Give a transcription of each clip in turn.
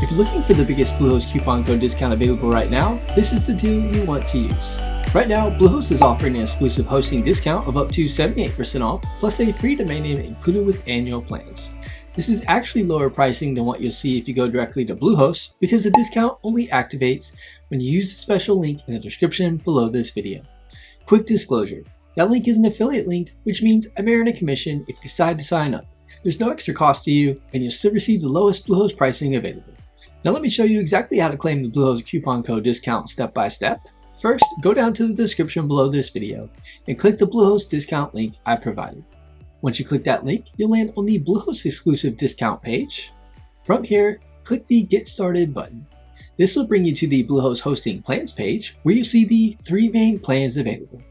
If you're looking for the biggest Bluehost coupon code discount available right now, this is the deal you want to use. Right now, Bluehost is offering an exclusive hosting discount of up to 78% off, plus a free domain name included with annual plans. This is actually lower pricing than what you'll see if you go directly to Bluehost, because the discount only activates when you use the special link in the description below this video. Quick disclosure, that link is an affiliate link, which means I may earn a commission if you decide to sign up. There's no extra cost to you, and you'll still receive the lowest Bluehost pricing available. Now let me show you exactly how to claim the Bluehost coupon code discount step by step. First, go down to the description below this video and click the Bluehost discount link I provided. Once you click that link, you'll land on the Bluehost exclusive discount page. From here, click the Get Started button. This will bring you to the Bluehost hosting plans page, where you'll see the 3 main plans available.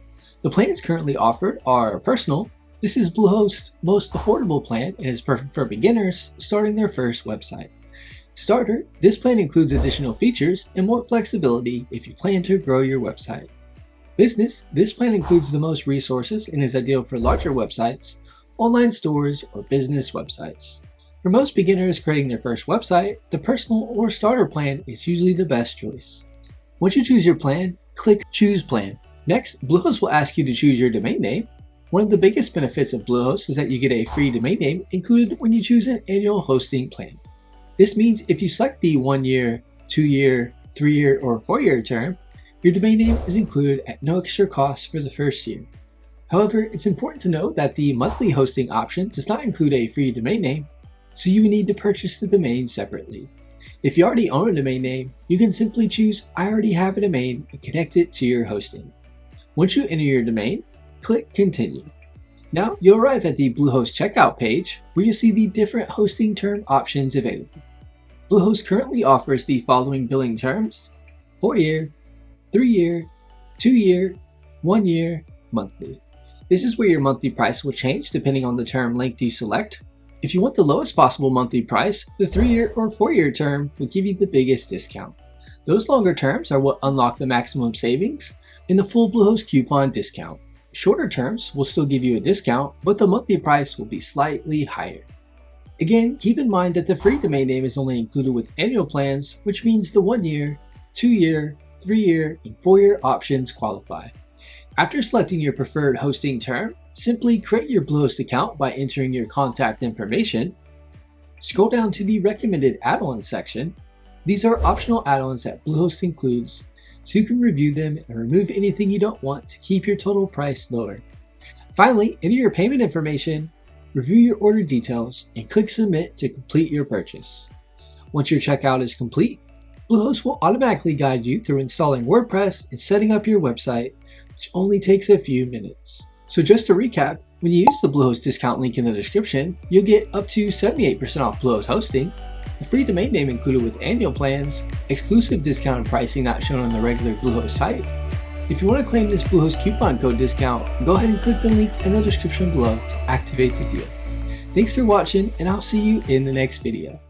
The plans currently offered are Personal. This is Bluehost's most affordable plan and is perfect for beginners starting their first website. Starter, this plan includes additional features and more flexibility if you plan to grow your website. Business, this plan includes the most resources and is ideal for larger websites, online stores, or business websites. For most beginners creating their first website, the Personal or Starter plan is usually the best choice. Once you choose your plan, click Choose Plan. Next, Bluehost will ask you to choose your domain name. One of the biggest benefits of Bluehost is that you get a free domain name included when you choose an annual hosting plan. This means if you select the 1 year, 2 year, 3 year, or 4 year term, your domain name is included at no extra cost for the first year. However, it's important to note that the monthly hosting option does not include a free domain name, so you would need to purchase the domain separately. If you already own a domain name, you can simply choose I already have a domain and connect it to your hosting. Once you enter your domain, click Continue. Now you'll arrive at the Bluehost checkout page, where you'll see the different hosting term options available. Bluehost currently offers the following billing terms: 4 year, 3 year, 2 year, 1 year, monthly. This is where your monthly price will change depending on the term length you select. If you want the lowest possible monthly price, the 3 year or 4 year term will give you the biggest discount. Those longer terms are what unlock the maximum savings in the full Bluehost coupon discount. Shorter terms will still give you a discount, but the monthly price will be slightly higher. Again, keep in mind that the free domain name is only included with annual plans, which means the 1 year, 2 year, 3 year, and 4 year options qualify. After selecting your preferred hosting term, simply create your Bluehost account by entering your contact information. Scroll down to the recommended add-ons section. These are optional add-ons that Bluehost includes, so you can review them and remove anything you don't want to keep your total price lower. Finally, enter your payment information, review your order details, and click Submit to complete your purchase. Once your checkout is complete, Bluehost will automatically guide you through installing WordPress and setting up your website, which only takes a few minutes. So just to recap, when you use the Bluehost discount link in the description, you'll get up to 78% off Bluehost hosting, a free domain name included with annual plans, exclusive discounted pricing not shown on the regular Bluehost site. If you want to claim this Bluehost coupon code discount, go ahead and click the link in the description below to activate the deal. Thanks for watching, and I'll see you in the next video.